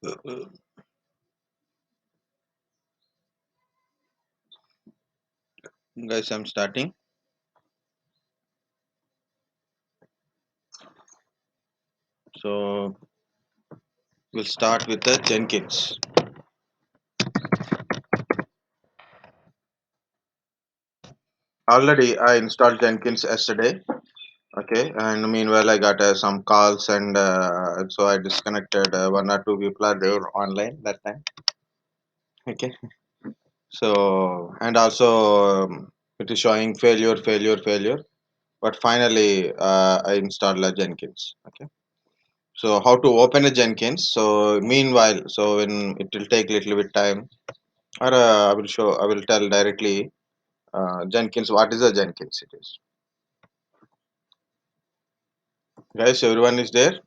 Guys, I'm starting. So we'll start with the Jenkins. Already I installed Jenkins yesterday. Okay, and meanwhile I got some calls, and so I disconnected. One or two people are there online that time. Okay, so and also it is showing failure, failure, failure. But finally I installed Jenkins. Okay. So how to open a Jenkins? So meanwhile, so when it will take little bit time, or I will tell directly Jenkins. What is a Jenkins? It is, guys. Everyone is there.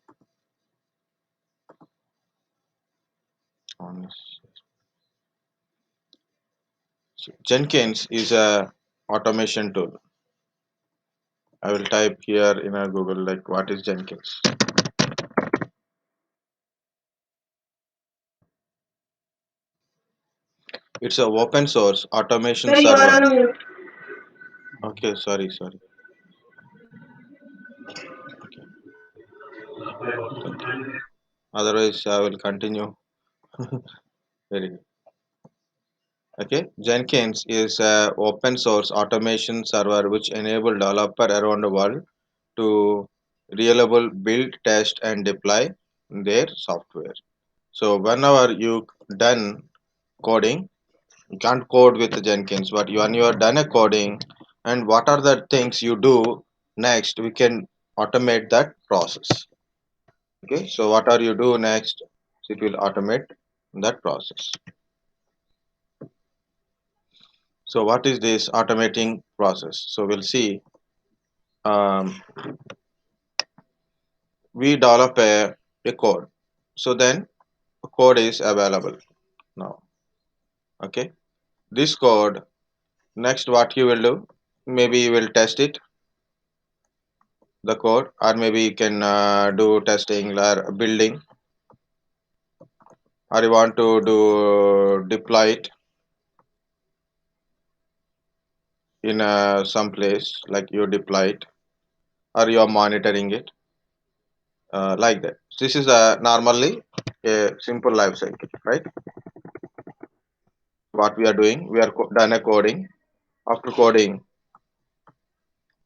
So Jenkins is a automation tool. I will type here in a Google like what is Jenkins. It's a open source automation Sir, you are server. on mute. Okay, sorry, sorry. Okay, thank you. Otherwise, I will continue. Very good. Okay, Jenkins is a open source automation server which enable developer around the world to reliable build, test, and deploy their software. So whenever you done coding, you can't code with Jenkins, but when you are done a coding, and what are the things you do next, we can automate that process. Okay, so what are you do next? It will automate that process. So what is this automating process? So we'll see. Um, we develop a code. So then code is available now. Okay, this code next what you will do? Maybe you will test it the code, or maybe you can do testing or building, or you want to do deploy it in some place like you deploy it, or you are monitoring it like that. This is normally a simple life cycle, right? What we are doing, we are done a coding. After coding,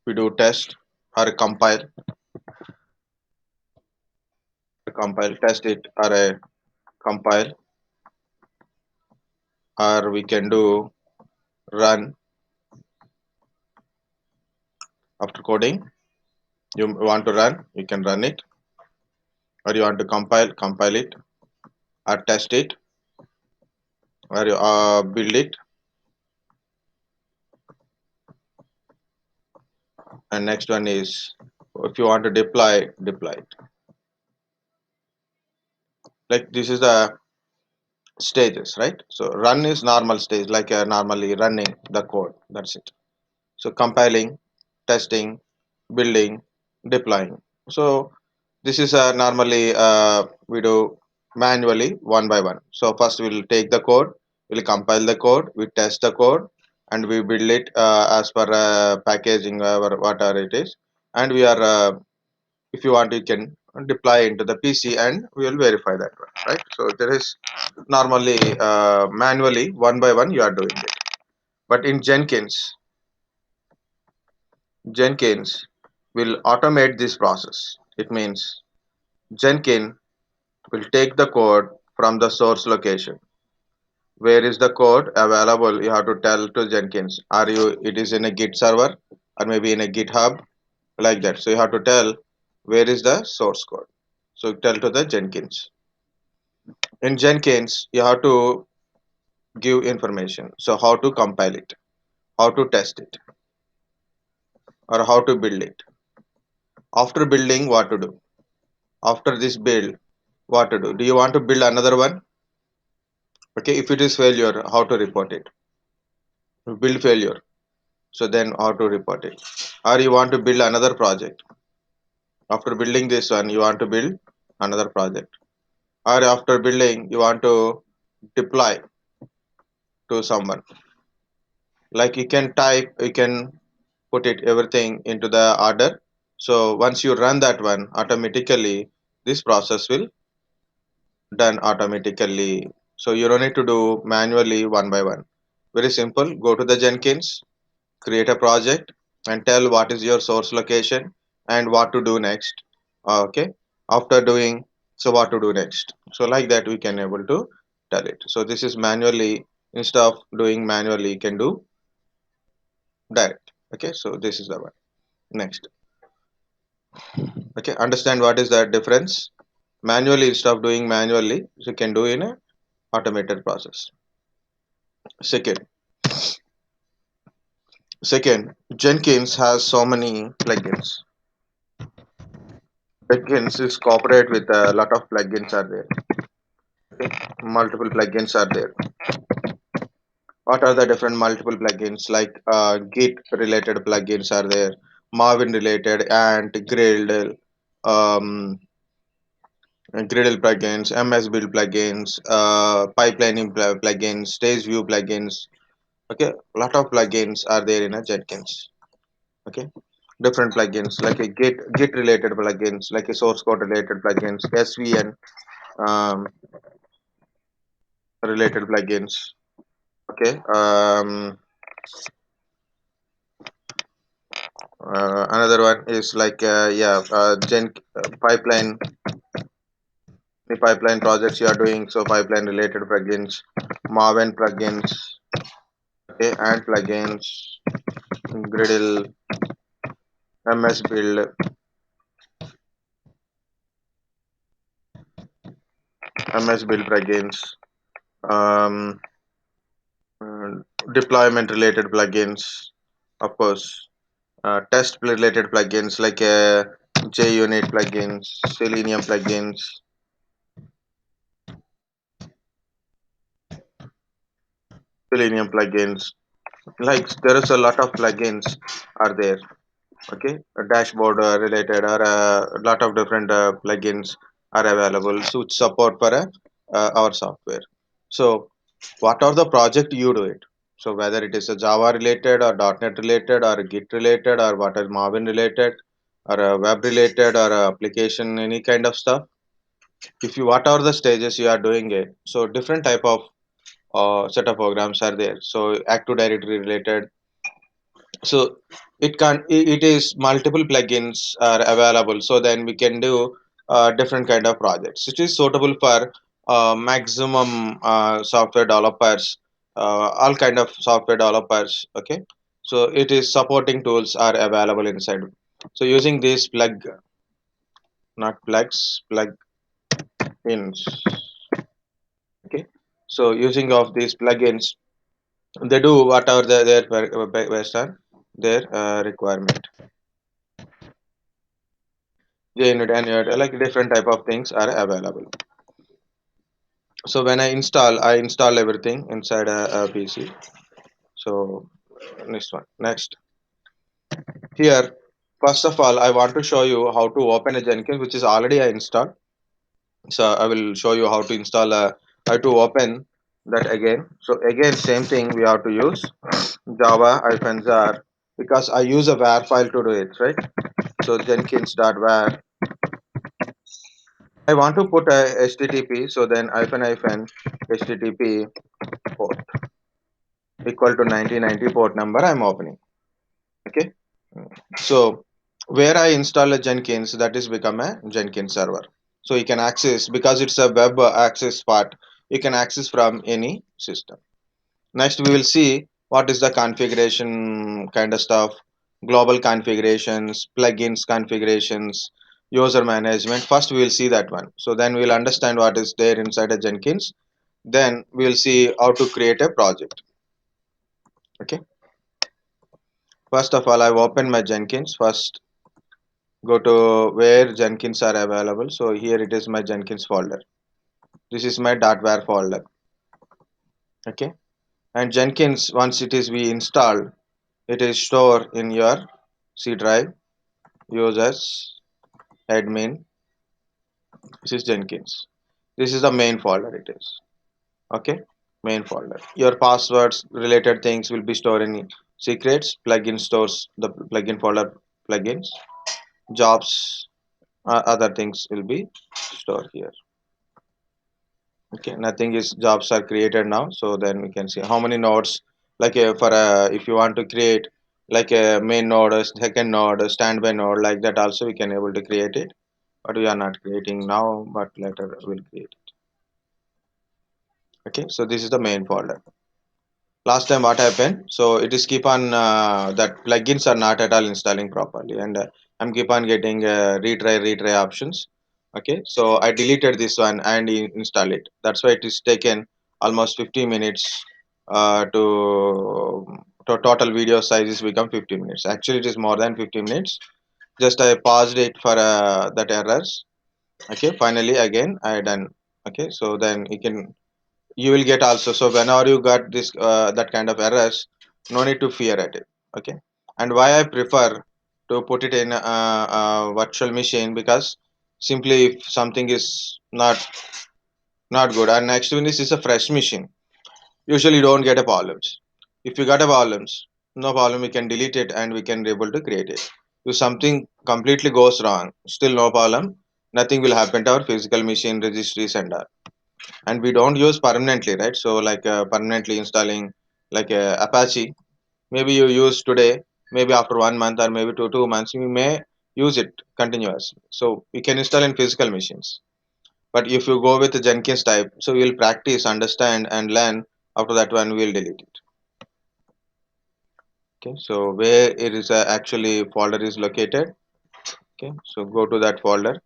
we do test or compile, test it or compile, or we can do run. After coding, you want to run, you can run it, or you want to compile it, or test it, or you build it, and next one is if you want to deploy it. Like this is the stages, right? So run is normal stage, like normally running the code. That's it. So compiling, testing, building, deploying. So this is normally we do manually one by one. So first we'll take the code, we'll compile the code, we test the code, and we build it as per packaging or whatever it is. And we are, if you want, you can deploy into the PC, and we will verify that one, right? So there is normally manually one by one you are doing it. But in Jenkins will automate this process. It means Jenkins will take the code from the source location. Where is the code available? You have to tell to Jenkins. Are you it is in a Git server or maybe in a GitHub like that. So you have to tell where is the source code. So tell to the Jenkins. In Jenkins, you have to give information. So how to compile it, how to test it, or how to build it. After building, what to do? After this build, what to do? Do you want to build another one? Okay, if it is failure, how to report it? Build failure. So then how to report it? Or you want to build another project. After building this one, you want to build another project. or after building you want to deploy to someone. Like you can type, you can put it everything into the order. So once you run that one, automatically this process will done automatically. So you don't need to do manually one by one. Very simple. Go to the Jenkins, create a project, and tell what is your source location and what to do next. Okay. After doing, so what to do next. So like that we can able to tell it. So this is manually, instead of doing manually, you can do direct. Okay. So this is the one. Next. Okay. Understand what is the difference. Manually, instead of doing manually, you can do in a automated process. Second, Jenkins has so many plugins. Jenkins is cooperate with a lot of plugins are there. Multiple plugins are there. What are the different multiple plugins? Like Git related plugins are there, Marvin related, and um, Gradle plugins, MS Build plugins, pipelining plugins, Stage View plugins. Okay, a lot of plugins are there in a Jenkins. Okay, different plugins like a Git related plugins, like a source code related plugins, SVN related plugins. Okay, another one is like Gen pipeline, the pipeline projects you are doing. So pipeline related plugins, Maven plugins, okay, and plugins, Gradle, MS Build, MS Build plugins, um, uh, deployment related plugins, of course, test related plugins like JUnit plugins, Selenium plugins, Selenium plugins. Like there is a lot of plugins are there. Okay, a dashboard related or a lot of different plugins are available which support for our software. So what are the project you do it? So whether it is a Java related or .NET related or Git related or what is Marvin related or a web related or a application, any kind of stuff. If you, what are the stages you are doing it, so different type of set of programs are there. So Active Directory related, so it is multiple plugins are available, so then we can do different kind of projects. It is suitable for maximum software developers, all kind of software developers. Okay, so it is supporting tools are available inside. So using these not plugs, plugins. Okay, so using of these plugins, they do whatever based on their requirement. JUnit and UNit, like different type of things are available. So when I install everything inside a PC. So next here, first of all, I want to show you how to open a Jenkins, which is already I installed. So I will show you how to install how to open that again. So again, same thing we have to use Java -jar because I use a var file to do it, right? So Jenkins.var. I want to put a HTTP, so then hyphen HTTP port equal to 1990 port number I'm opening. Okay, so where I install a Jenkins, that is become a Jenkins server. So you can access, because it's a web access part, you can access from any system. Next we will see what is the configuration kind of stuff, global configurations, plugins configurations, user management. First we will see that one, so then we'll understand what is there inside a Jenkins. Then we'll see how to create a project. Okay, first of all I've opened my Jenkins. First go to where Jenkins are available. So here it is my Jenkins folder. This is my .var folder. Okay, and Jenkins, once it is we installed, it is stored in your C drive, users, admin. This is Jenkins. This is the main folder it is. Okay, main folder. Your passwords related things will be stored in secrets. Plugin stores the plugin folder, plugins. Jobs, other things will be stored here. Okay, nothing is jobs are created now, so then we can see how many nodes. Like for if you want to create like a main node, a second node, a standby node, like that also we can able to create it, but we are not creating now, but later we'll create it. Okay, so this is the main folder. Last time what happened, so it is keep on that plugins are not at all installing properly, and I'm keep on getting retry options. Okay, so I deleted this one and install it. That's why it is taken almost 50 minutes to total video size is become 50 minutes. Actually it is more than 50 minutes. Just I paused it for that errors. Okay, finally again I done. Okay, so then you will get also. So whenever you got this that kind of errors, no need to fear at it. Okay, and why I prefer to put it in a virtual machine, because simply if something is not good, and next one is a fresh machine, usually you don't get a problems. If you got a problems, no problem, we can delete it and we can be able to create it. If something completely goes wrong, still no problem, nothing will happen to our physical machine registries and all. And we don't use permanently, right? So like permanently installing like Apache, maybe you use today, maybe after 1 month or maybe 2 months you may use it continuously, so you can install in physical machines. But if you go with the Jenkins type, so you'll practice, understand and learn. After that one we'll delete it. Okay, so where it is actually folder is located. Okay, so go to that folder.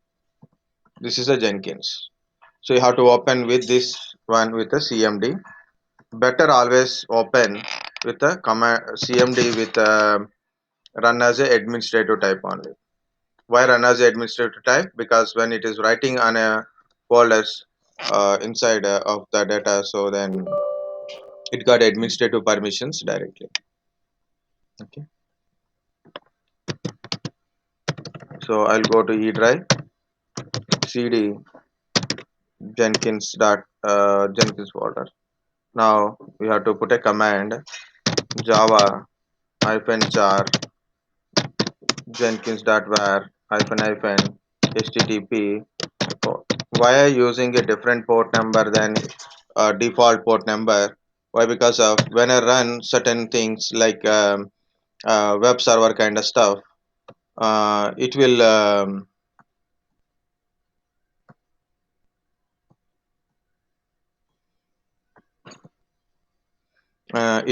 This is a Jenkins, so you have to open with this one with a CMD. Better always open with a command CMD with run as a administrative type only. Why run as a administrative type? Because when it is writing on a folders inside of the data, so then it got administrative permissions directly. Okay, so I'll go to E drive, cd Jenkins folder. Now we have to put a command java -jar jenkins.var http. Why are you using a different port number than default port number? Why? Because of when I run certain things like web server kind of stuff, it will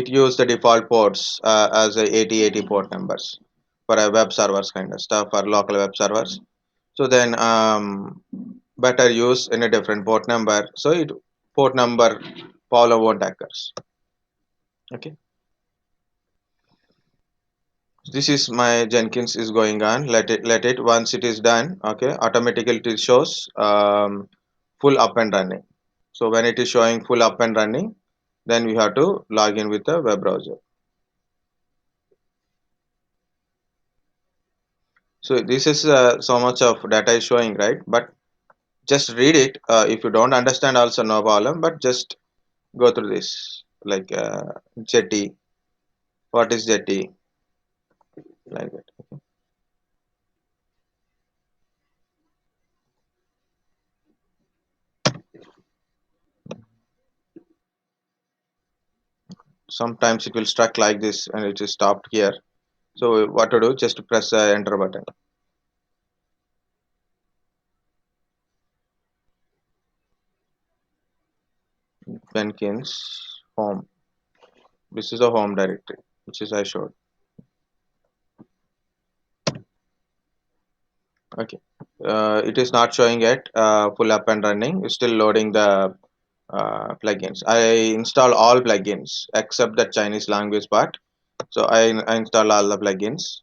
it use the default ports as a 8080 port numbers for a web servers kind of stuff, or local web servers. So then better use in a different port number, so it port number follow won't occurs. Okay, this is my Jenkins is going on. Let it once it is done. Okay, automatically it shows full up and running. So when it is showing full up and running, then we have to log in with the web browser. So this is so much of data is showing, right? But just read it. If you don't understand also, no problem, but just go through this, like jetty. What is jetty? Like that. Sometimes it will stuck like this and it is stopped here. So what to do? Just press the enter button. Jenkins home. This is a home directory, which is I showed. Okay, it is not showing yet full up and running. It's still loading the plugins. I install all plugins except the Chinese language part. So I install all the plugins.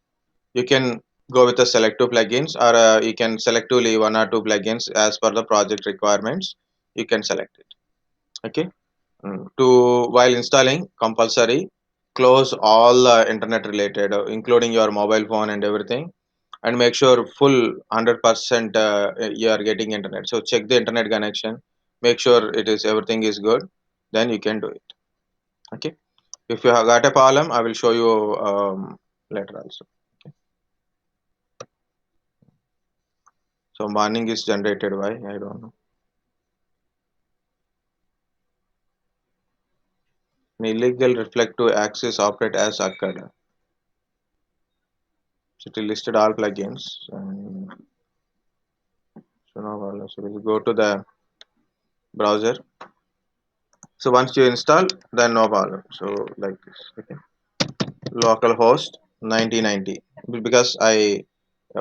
You can go with the selective plugins, or you can selectively one or two plugins as per the project requirements. You can select it. Okay. To while installing, compulsory close all internet related, including your mobile phone and everything, and make sure full 100% you are getting internet. So check the internet connection, make sure it is everything is good, then you can do it. Okay, if you have got a problem, I will show you later also. Okay. So warning is generated, why I don't know. An illegal reflective access operate as occurred. So it listed all plugins. And so now so we'll go to the browser. So once you install, then no problem. So like this. Okay. Localhost 9090, because I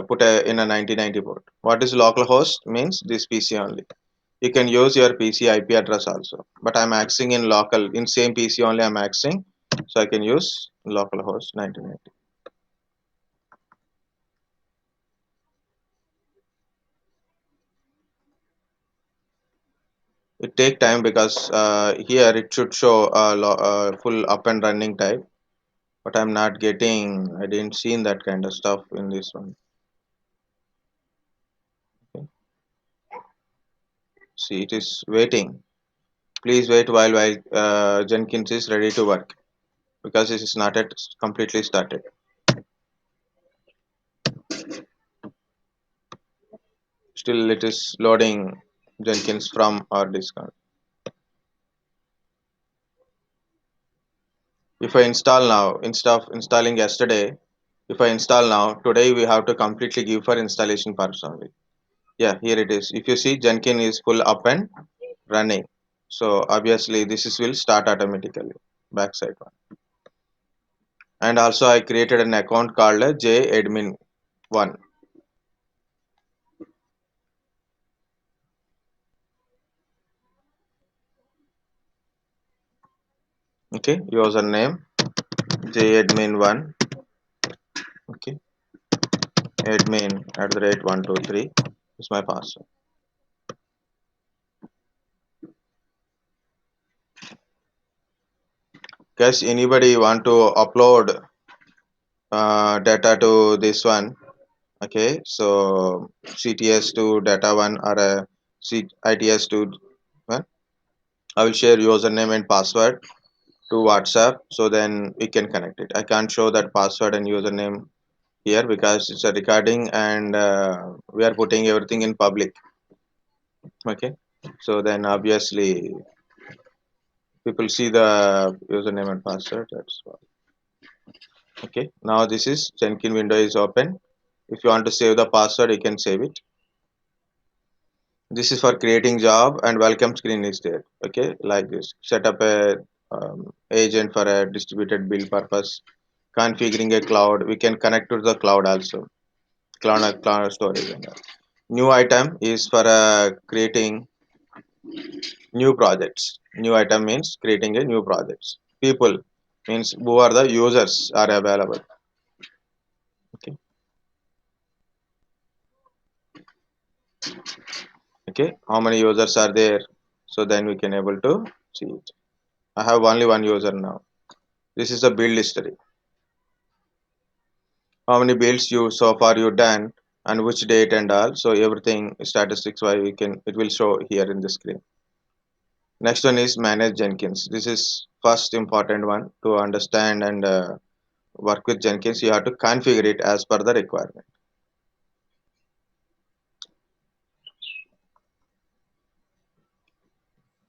put in a 9090 port. What is localhost means? This PC only. You can use your PC IP address also, but I'm accessing in local, in same PC only I'm accessing, so I can use localhost 9090. It take time because here it should show full up and running type, but I'm not getting. I didn't see that kind of stuff in this one. Okay. See, it is waiting. Please wait while Jenkins is ready to work, because it is not yet completely started. Still, it is loading Jenkins from our disk. If I install now, instead of installing yesterday, if I install now, today we have to completely give for installation purpose only. Yeah, here it is. If you see, Jenkins is full up and running. So obviously this is will start automatically. Backside one. And also I created an account called JAdmin1. Okay, username JAdmin1. Okay, admin at the rate 123 is my password. Guys, anybody want to upload data to this one? Okay, so CTS to data one or a ITS to one. I will share username and password to WhatsApp, so then we can connect it. I can't show that password and username here because it's a recording, and we are putting everything in public. Okay, so then obviously people see the username and password. That's why. Okay, now this is Jenkins window is open. If you want to save the password, you can save it. This is for creating job, and welcome screen is there. Okay, like this. Set up a agent for a distributed build purpose. Configuring a cloud. We can connect to the cloud also. Cloud storage. And all. New item is for creating new projects. New item means creating a new projects. People means who are the users are available. Okay. Okay. How many users are there? So then we can able to see it. I have only one user now. This is the build history. How many builds you so far you done, and which date and all. So everything statistics wise we can, it will show here in the screen. Next one is manage Jenkins. This is first important one to understand and work with Jenkins. You have to configure it as per the requirement.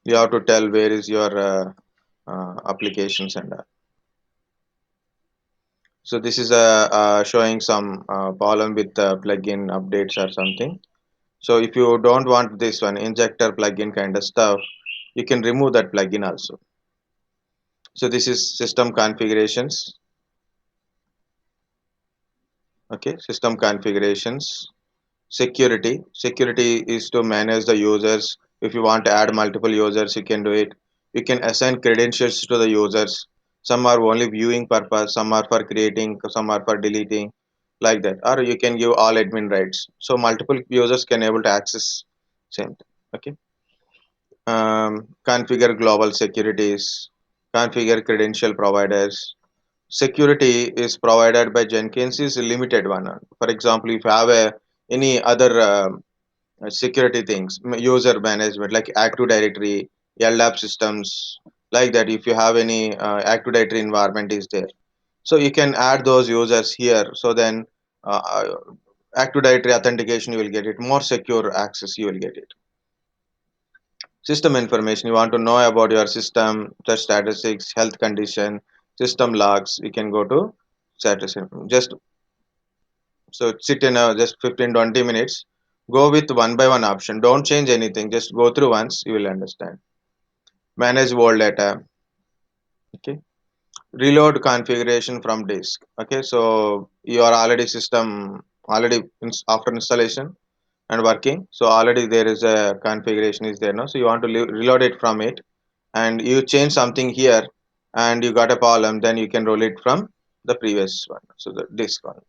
You have to tell where is your applications and so this is showing some problem with plugin updates or something. So if you don't want this one injector plugin kind of stuff, you can remove that plugin also. So this is system configurations. Okay, system configurations. Security is to manage the users. If you want to add multiple users, you can do it. You can assign credentials to the users. Some are only viewing purpose, some are for creating, some are for deleting, like that. Or you can give all admin rights, so multiple users can able to access same thing. Okay. Configure global securities, configure credential providers. Security is provided by Jenkins is a limited one. For example, if you have a any other security things, user management like Active Directory, LDAP systems, like that. If you have any Active Directory environment is there, so you can add those users here. So then uh, Active Directory authentication, you will get it. More secure access, you will get it. System information, you want to know about your system, the statistics, health condition, system logs. We can go to status just so sit in just 15-20 minutes. Go with one by one option. Don't change anything. Just go through once. You will understand. Manage world data. Okay. Reload configuration from disk. Okay. So you are already system already after installation and working. So already there is a configuration is there now. So you want to reload it from it, and you change something here, and you got a problem. Then you can roll it from the previous one. So the disk one.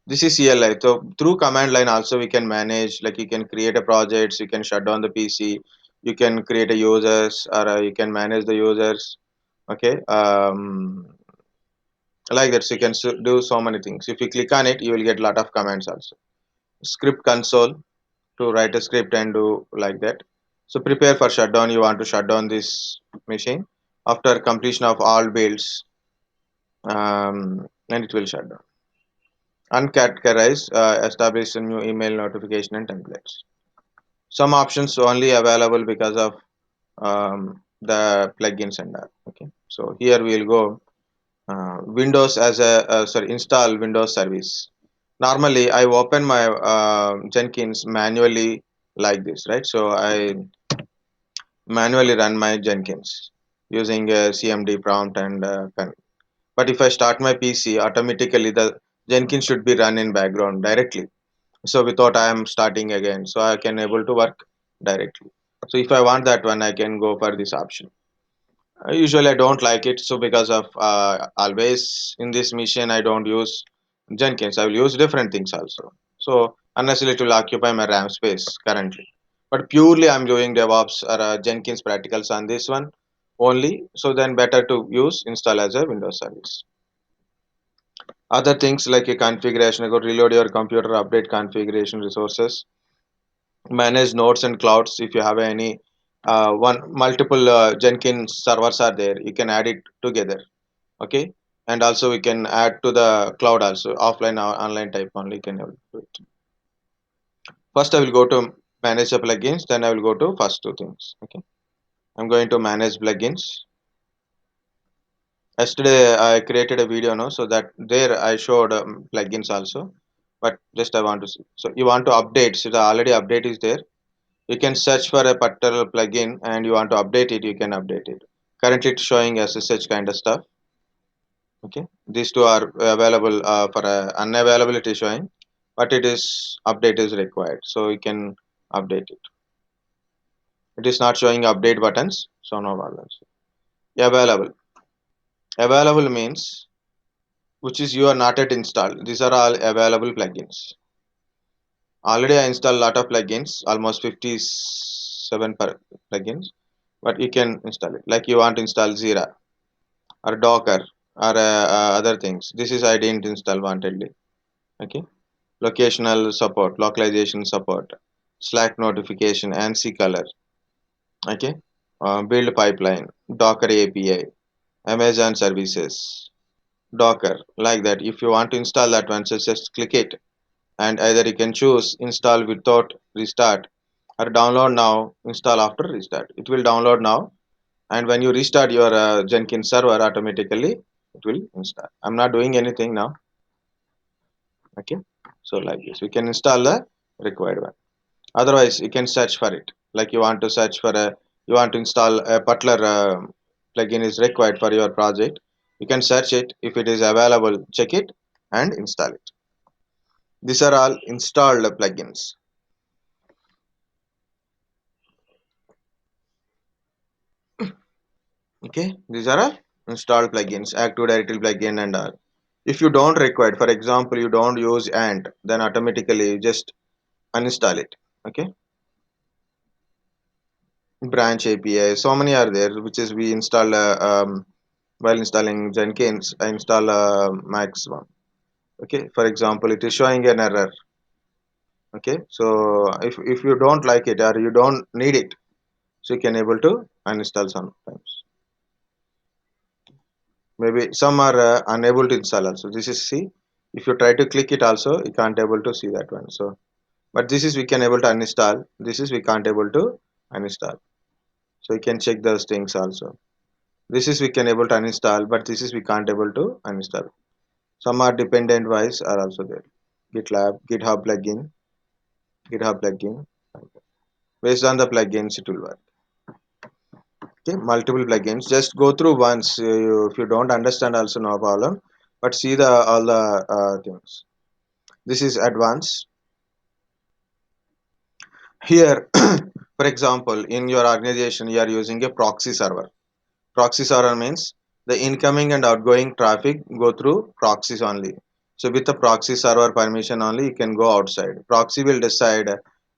This is CLI. So through command line also we can manage, like you can create a projects, you can shut down the PC, you can create a users, or you can manage the users. Okay, like that. So you can do so many things. If you click on it, you will get a lot of commands also. Script console to write a script and do like that. So prepare for shutdown. You want to shut down this machine after completion of all builds, and it will shut down. Uncategorize, establish a new email notification and templates. Some options only available because of the plugins and that. Okay, so here we will go Windows as a sorry, install Windows service. Normally, I open my Jenkins manually like this, right? So I manually run my Jenkins using a CMD prompt and but if I start my PC, automatically the Jenkins should be run in background directly, so without I am starting again, so I can able to work directly. So if I want that one, I can go for this option. Usually I don't like it, so because of always in this mission I don't use Jenkins. I will use different things also, so unnecessarily it will occupy my RAM space currently. But purely I'm doing DevOps or Jenkins practicals on this one only, so then better to use install as a Windows service. Other things like a configuration, go reload your computer, update configuration resources, manage nodes and clouds. If you have any one multiple Jenkins servers are there, you can add it together. Okay, and also we can add to the cloud also, offline or online type only you can able to do it. First I will go to manage the plugins, then I will go to first two things. Okay, I'm going to manage plugins. Yesterday I created a video, no, so that there I showed plugins also, but just I want to see. So you want to update, so the already update is there. You can search for a particular plugin and you want to update it, you can update it. Currently it's showing SSH kind of stuff. Okay, these two are available for unavailability showing, but it is update is required, so you can update it. It is not showing update buttons, so no problems. Available. Available means which is you are not yet installed. These are all available plugins. Already I installed a lot of plugins, almost 57 per plugins, but you can install it. Like you want to install Zira or Docker or other things. This is I didn't install wantedly. Okay, locational support, localization support, Slack notification, ANSI color. Okay, build pipeline, Docker API, Amazon services, Docker, like that. If you want to install that one, so just click it, and either you can choose install without restart or download now, install after restart. It will download now, and when you restart your Jenkins server, automatically it will install. I'm not doing anything now. Okay, so like this, we can install the required one. Otherwise you can search for it, like you want to search for a, you want to install a particular plugin is required for your project. You can search it, if it is available check it and install it. These are all installed plugins. Okay, these are all installed plugins, Active Directory plugin and all. If you don't require, for example you don't use Ant, then automatically you just uninstall it. Okay, branch API, so many are there, which is we install while installing Jenkins. I install Max one. Okay, for example it is showing an error. Okay, so if you don't like it or you don't need it, so you can able to uninstall sometimes. Maybe some are unable to install also. This is, see, if you try to click it also, you can't able to see that one. So but this is we can able to uninstall, this is we can't able to uninstall. So you can check those things also. This is we can able to uninstall, but this is we can't able to uninstall. Some are dependent wise are also there. GitLab, GitHub plugin, GitHub plugin. Based on the plugins, it will work. Okay, multiple plugins. Just go through once. If you don't understand, also no problem. But see the all the things. This is advanced. Here, for example, in your organization, you are using a proxy server. Proxy server means the incoming and outgoing traffic go through proxies only. So with the proxy server permission only, you can go outside. Proxy will decide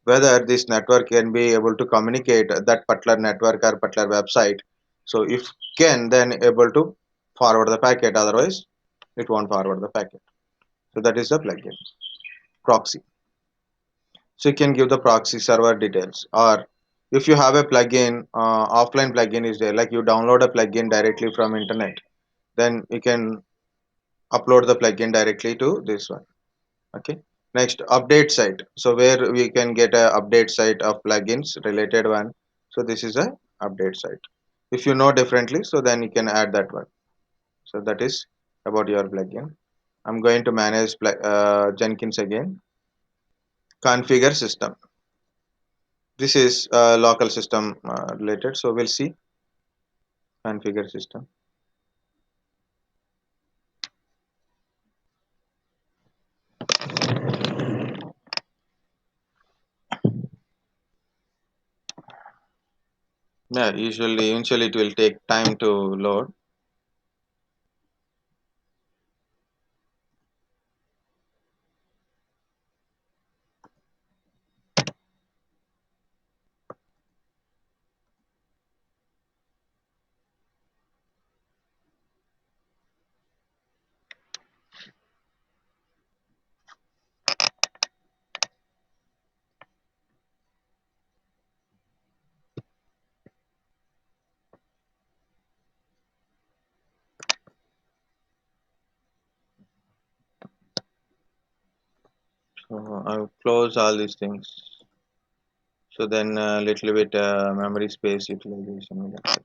whether this network can be able to communicate that particular network or particular website. So if can, then able to forward the packet. Otherwise, it won't forward the packet. So that is the plugin proxy. So you can give the proxy server details. Or if you have a plugin, offline plugin is there, like you download a plugin directly from internet, then you can upload the plugin directly to this one. Okay, next, update site. So where we can get a update site of plugins related one. So this is a update site. If you know differently, so then you can add that one. So that is about your plugin. I'm going to manage Jenkins again. Configure system. This is local system related, so we'll see. Configure system. Yeah, usually initially it will take time to load. So I'll close all these things. So then a little bit memory space utilization will occur.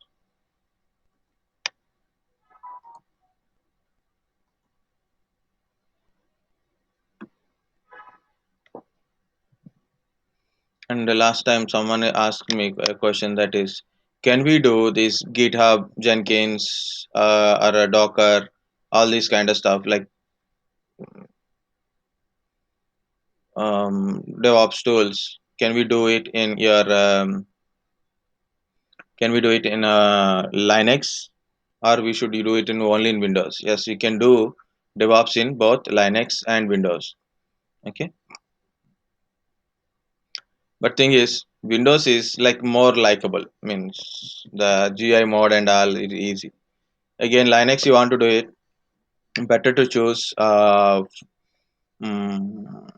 And the last time someone asked me a question, that is, can we do this GitHub, Jenkins, or a Docker, all these kind of stuff like DevOps tools? Can we do it in your can we do it in Linux, or we should do it in only in Windows? Yes, you can do DevOps in both Linux and Windows. Okay, but thing is, Windows is like more likable. Means the GI mode and all is easy. Again, Linux, you want to do it, better to choose mm,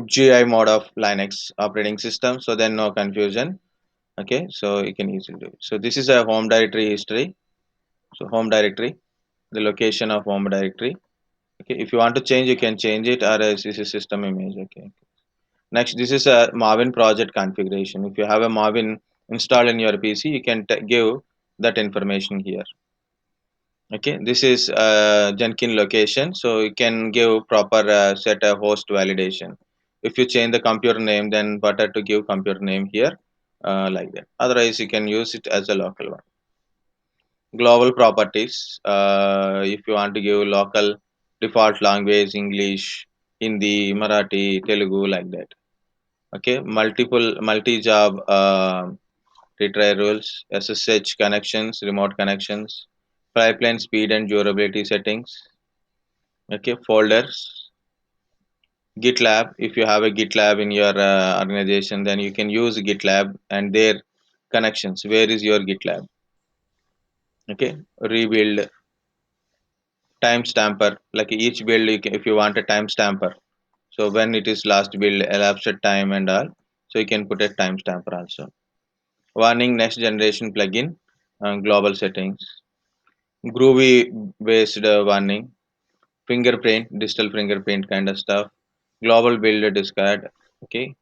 GI mode of Linux operating system. So then no confusion. Okay, so you can easily do it. So this is a home directory history. So home directory, the location of home directory. Okay, if you want to change, you can change it, or else this is system image. Okay. Next, this is a Maven project configuration. If you have a Maven installed in your PC, you can give that information here. Okay, this is Jenkins location, so you can give proper set a host validation. If you change the computer name, then better to give computer name here, like that. Otherwise, you can use it as a local one. Global properties. If you want to give local default language, English, Hindi, Marathi, Telugu, like that. Okay, multiple multi-job retry rules, SSH connections, remote connections, pipeline speed and durability settings. Okay, folders, GitLab. If you have a GitLab in your organization, then you can use GitLab and their connections. Where is your GitLab? Okay, rebuild. timestamper, like each build if you want a timestamper, so when it is last build, elapsed time and all, so you can put a timestamper also. Warning next generation plugin, global settings, groovy based warning, fingerprint, digital fingerprint kind of stuff, global build discard. Okay,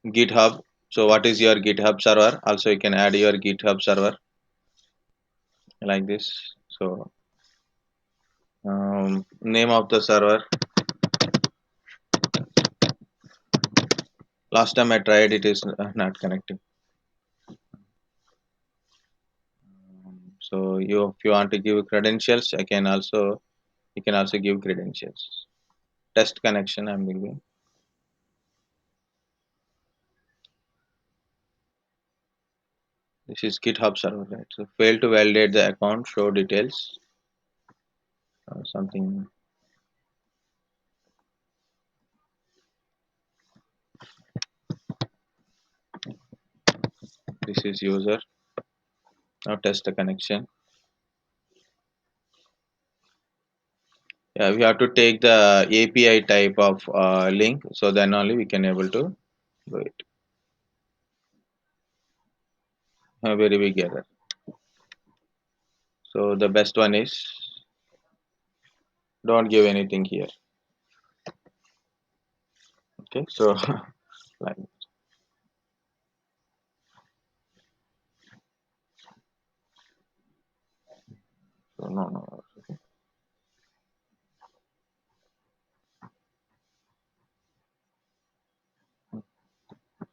GitHub. So what is your GitHub server? Also you can add your GitHub server like this. So name of the server. Last time I tried, it is not connecting. So if you want to give credentials, I can also you can also give credentials. Test connection I'm giving. This is GitHub server, right? So fail to validate the account, show details, something. This is user. Now test the connection. Yeah, we have to take the API type of link, so then only we can able to do it. A very big error. So the best one is don't give anything here. Okay, so like so no. Okay.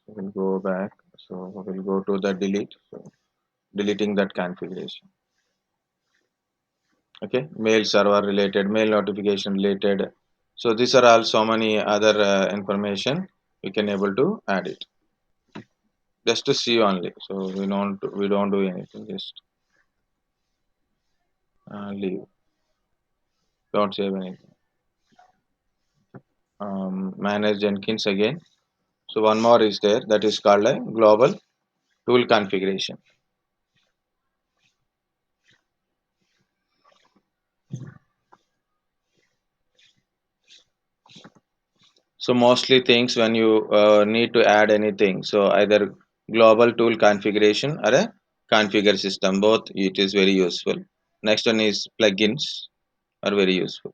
So we'll go back. So we'll go to the delete. So deleting that configuration. Okay, mail server related, mail notification related. So these are all so many other information we can able to add it just to see only. So we don't do anything. Just leave. Don't save anything. Manage Jenkins again. So one more is there, that is called a global tool configuration. So mostly things when you need to add anything, so either global tool configuration or a configure system, both it is very useful. Next one is plugins are very useful.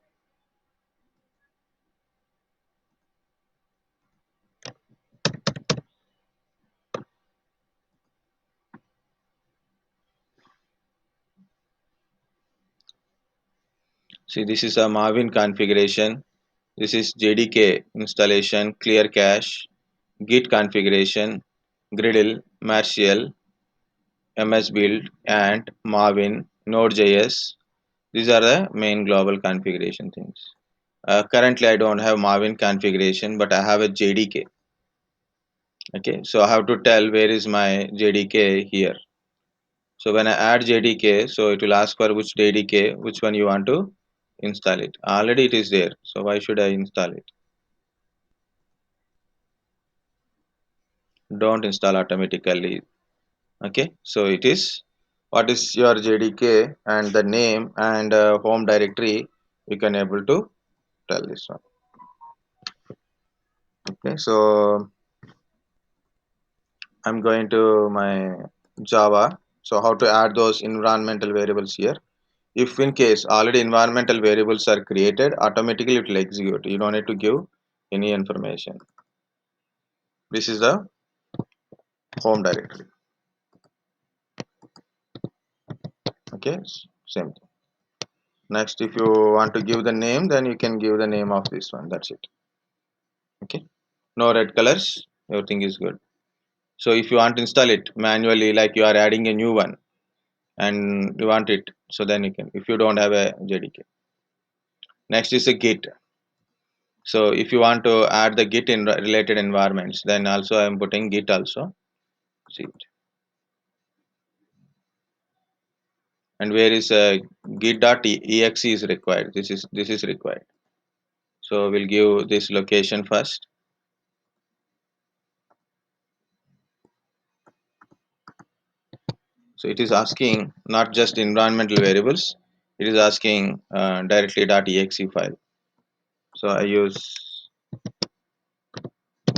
See, this is a Marvin configuration. This is JDK installation, clear cache, Git configuration, Gradle, Martial, MS Build, and Marvin, Node.js. These are the main global configuration things. Currently, I don't have Marvin configuration, but I have a JDK. Okay, so I have to tell where is my JDK here. So when I add JDK, so it will ask for which JDK, which one you want to install it. Already it is there, so why should I install it? Don't install automatically. Okay, so it is what is your JDK and the name and home directory. You can able to tell this one. Okay, so I'm going to my Java. So how to add those environmental variables here. If in case already environmental variables are created, automatically it will execute. You don't need to give any information. This is the home directory. Okay, same thing. Next, if you want to give the name, then you can give the name of this one. That's it. Okay, no red colors. Everything is good. So if you want to install it manually, like you are adding a new one and you want it, so then you can. If you don't have a JDK. Next is a Git. So if you want to add the Git in related environments, then also I am putting Git also. See it. And where is git.exe is required. This is required. So we'll give this location first. So it is asking not just environmental variables. it is asking directly .exe file. So I use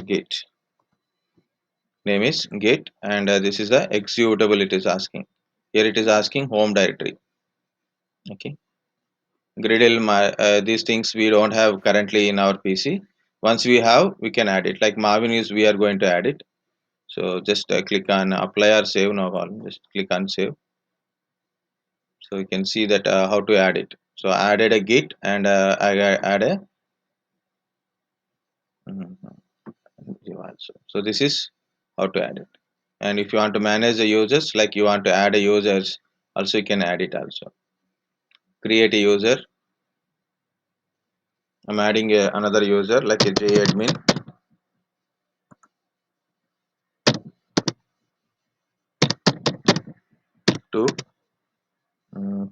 git. Name is git, and this is the executable it is asking. Here it is asking home directory. Okay. Gradle, these things we don't have currently in our PC. Once we have, we can add it. Like Marvin is, we are going to add it. So just click on apply or save. No problem. Just click on save. So you can see that how to add it. So I added a git, and I add a mhm, also. So this is how to add it. And if you want to manage the users, like you want to add a users, also you can add it also. Create a user. I'm adding another user like a admin. To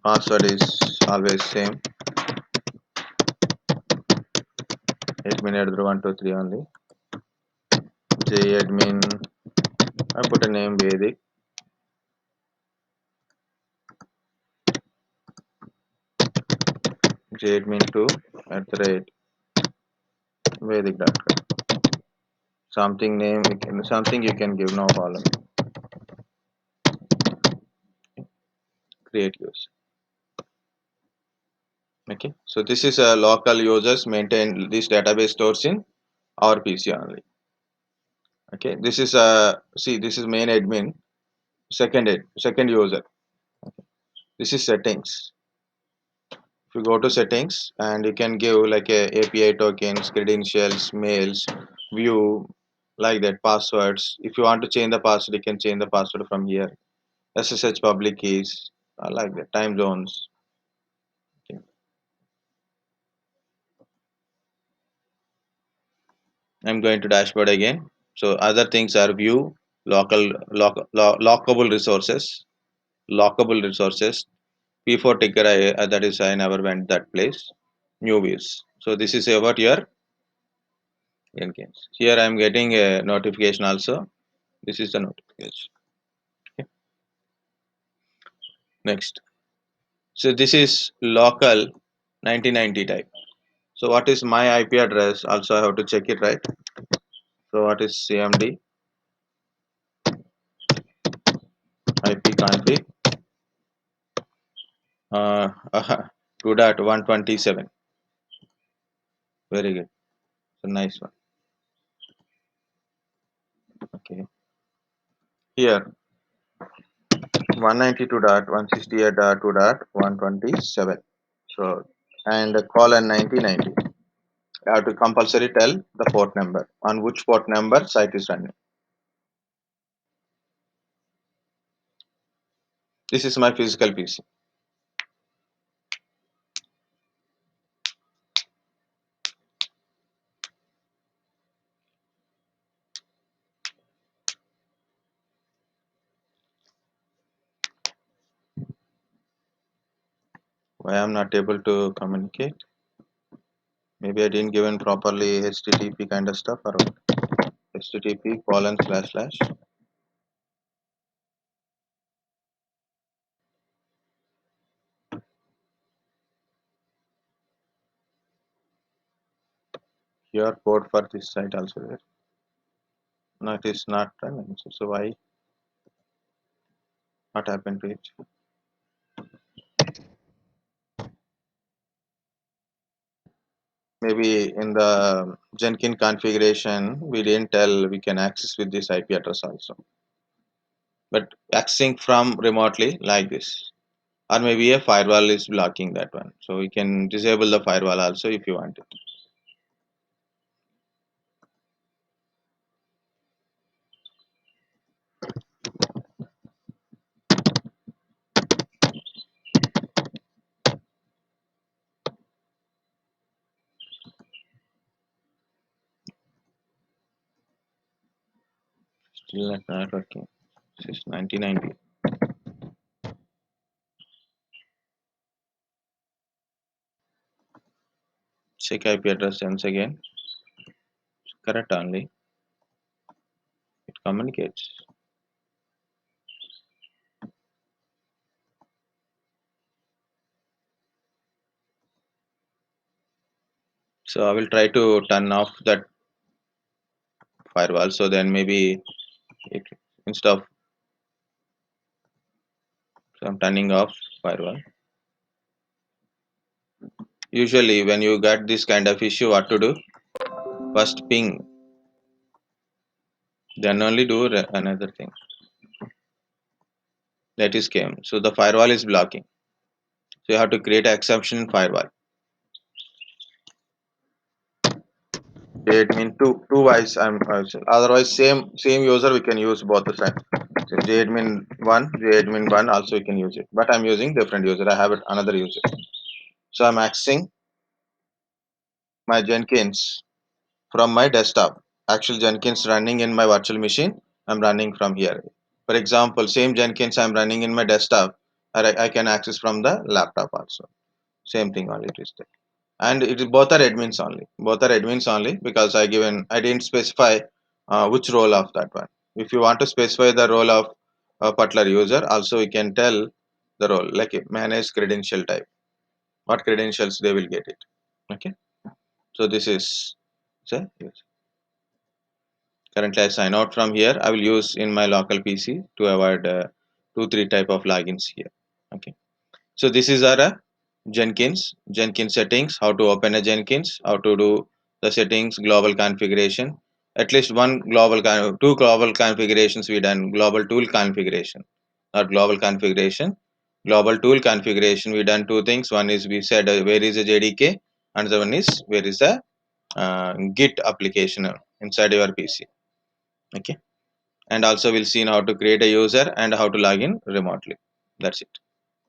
password is always same. Admin at 123 only. Admin. I put a name Vedic. Admin2 at the rate Vedic.com. Something name you can, something you can give, no problem. Create use. Okay, so this is a local users maintain this database stores in our PC only. Okay, this is a see this is main admin, second user. This is settings. If you go to settings, and you can give like a API tokens, credentials, mails, view, like that, passwords. If you want to change the password, you can change the password from here. SSH public keys, like that, time zones. Okay. I'm going to dashboard again. So other things are view, lockable resources, P4 ticker, that is I never went that place. New views. So this is about your Jenkins. Here I am getting a notification also. This is the notification. Okay. Next. So this is local 1990 type. So what is my IP address? Also I have to check it, right? So what is CMD IP config? 2.127. Very good. So nice one. Okay. Here 192.168.2.127. So and call and 9090. You have to compulsory tell the port number, on which port number site is running. This is my physical PC. Why I'm not able to communicate? Maybe I didn't given properly HTTP kind of stuff, or what? HTTP colon slash slash. Your code for this site also there. No, it is not running. So why? What happened to it? Maybe in the Jenkins configuration, we didn't tell we can access with this IP address also. But accessing from remotely like this, or maybe a firewall is blocking that one. So we can disable the firewall also if you want it. Still not working. This is 1990. Check IP address once again. Correct only. It communicates. So I will try to turn off that firewall. So then maybe it, instead of I'm turning off firewall. Usually when you get this kind of issue, what to do? First ping, then only do another thing. That is came. So the firewall is blocking. So you have to create an exception in firewall. Admin two wise otherwise same user we can use both the same. So jadmin one also you can use it. But I'm using different user. I have another user. So I'm accessing my Jenkins from my desktop. Actual Jenkins running in my virtual machine. I'm running from here. For example, same Jenkins I'm running in my desktop. I can access from the laptop also. Same thing only it is there. And it is both are admins only because I didn't specify which role of that one. If you want to specify the role of a particular user, also you can tell the role like manage credential type, what credentials they will get it. Okay, so this is say yes. Currently I sign out from here. I will use in my local PC to avoid 2 3 type of logins here. Okay, so this is our Jenkins settings, how to open a Jenkins, how to do the settings, global configuration. At least two global configurations we done. Global tool configuration, not global configuration. Global tool configuration we done two things. One is we said where is a JDK, and the one is where is a Git application inside your PC. Okay, and also we'll see how to create a user and how to log in remotely. That's it.